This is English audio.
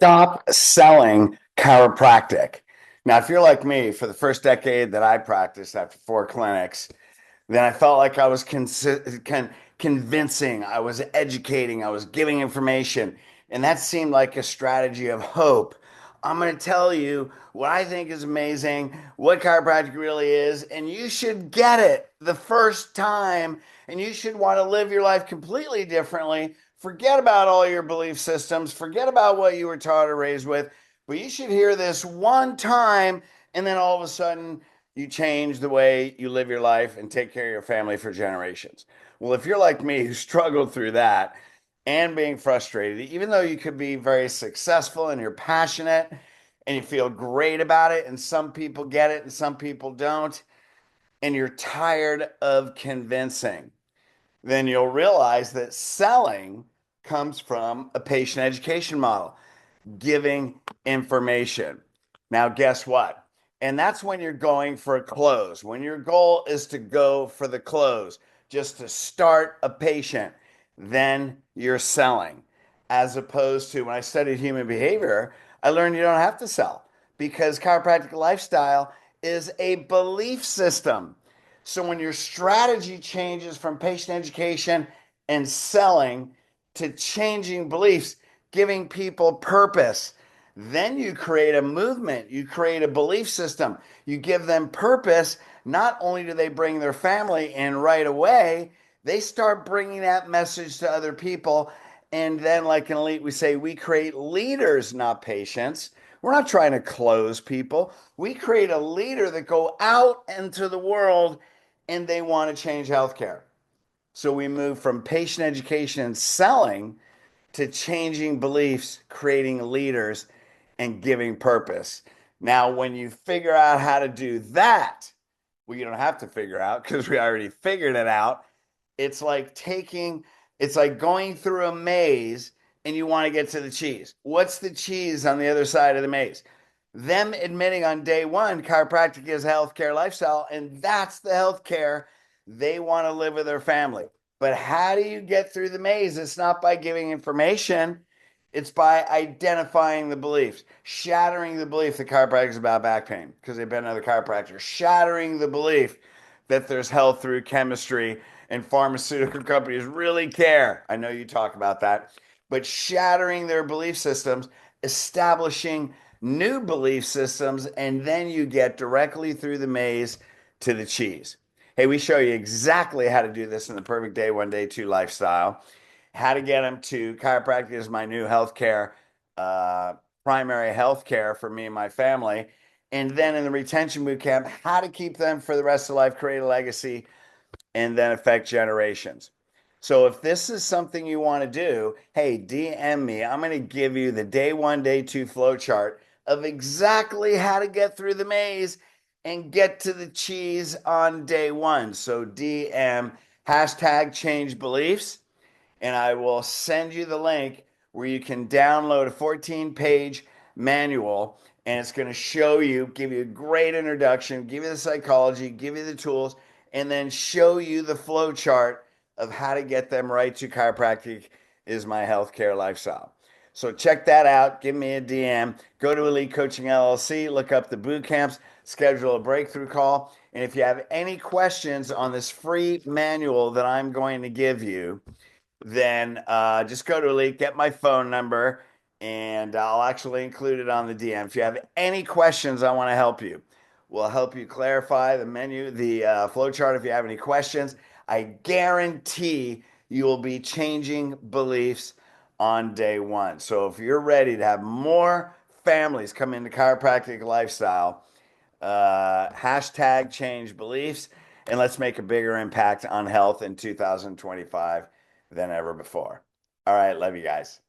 Stop selling chiropractic. Now, if you're like me, for the first decade that I practiced after 4 clinics, then I felt like I was convincing, I was educating, I was giving information, and that seemed like a strategy of hope. I'm going to tell you what I think is amazing, what chiropractic really is, and you should get it the first time, and you should want to live your life completely differently. Forget about all your belief systems, forget about what you were taught or raised with, but you should hear this one time, and then all of a sudden, you change the way you live your life and take care of your family for generations. Well, if you're like me who struggled through that and being frustrated, even though you could be very successful and you're passionate and you feel great about it, and some people get it and some people don't, and you're tired of convincing, then you'll realize that selling comes from a patient education model, giving information. Now, guess what? And that's when you're going for a close. When your goal is to go for the close, just to start a patient, then you're selling. As opposed to when I studied human behavior, I learned you don't have to sell because chiropractic lifestyle is a belief system. So when your strategy changes from patient education and selling to changing beliefs, giving people purpose, then you create a movement, you create a belief system, you give them purpose. Not only do they bring their family in right away, they start bringing that message to other people. And then, like in Elite, we say we create leaders, not patients. We're not trying to close people. We create a leader that go out into the world and they want to change healthcare. So we move from patient education and selling to changing beliefs, creating leaders, and giving purpose. Now, when you figure out how to do that, well, you don't have to figure out because we already figured it out. It's like it's like going through a maze and you want to get to the cheese. What's the cheese on the other side of the maze? Them admitting on day one, chiropractic is a healthcare lifestyle, and that's the healthcare they want to live with their family. But how do you get through the maze? It's not by giving information. It's by identifying the beliefs, shattering the belief that chiropractic is about back pain because they've been another chiropractor, shattering the belief that there's health through chemistry and pharmaceutical companies really care. I know you talk about that, but shattering their belief systems, establishing new belief systems, and then you get directly through the maze to the cheese. Hey, we show you exactly how to do this in the perfect day one, day two lifestyle. How to get them to chiropractic is my new healthcare, uh, primary healthcare for me and my family. And then in the retention boot camp, how to keep them for the rest of life, create a legacy, and then affect generations. So if this is something you want to do, hey, DM me. I'm going to give you the day one, day two flow chart of exactly how to get through the maze and get to the cheese on day one. So DM hashtag change beliefs, and I will send you the link where you can download a 14-page manual, and it's going to show you, give you a great introduction, give you the psychology, give you the tools, and then show you the flow chart of how to get them right to chiropractic is my healthcare lifestyle. So check that out. Give me a DM. Go to Elite Coaching LLC, look up the boot camps, schedule a breakthrough call. And if you have any questions on this free manual that I'm going to give you, then just go to Elite, get my phone number, and I'll actually include it on the DM. If you have any questions, I want to help you. We'll help you clarify the menu, the flow chart. If you have any questions, I guarantee you will be changing beliefs on day one. So if you're ready to have more families come into chiropractic lifestyle, hashtag change beliefs, and let's make a bigger impact on health in 2025 than ever before. All right, love you guys.